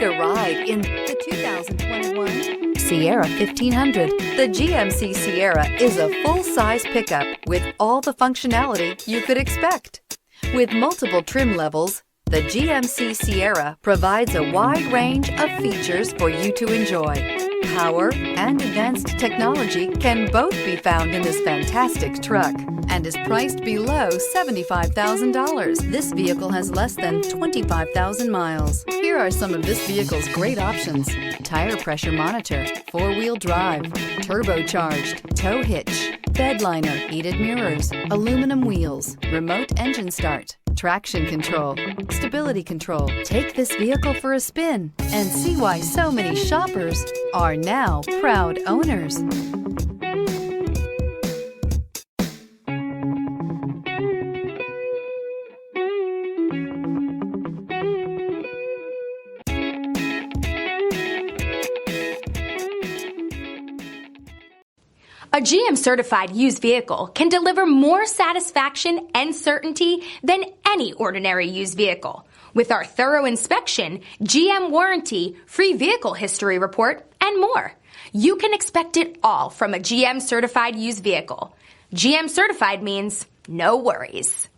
Take a ride in the 2021 Sierra 1500. The GMC Sierra is a full-size pickup with all the functionality you could expect. With multiple trim levels, the GMC Sierra provides a wide range of features for you to enjoy. Power and advanced technology can both be found in this fantastic truck and is priced below $75,000. This vehicle has less than 25,000 miles. Here are some of this vehicle's great options: tire pressure monitor, four-wheel drive, turbocharged, tow hitch, bed liner, heated mirrors, aluminum wheels, remote engine start, traction control, stability control. Take this vehicle for a spin and see why so many shoppers are now proud owners. A GM-certified used vehicle can deliver more satisfaction and certainty than any ordinary used vehicle. With our thorough inspection, GM warranty, free vehicle history report, and more. You can expect it all from a GM-certified used vehicle. GM-certified means no worries.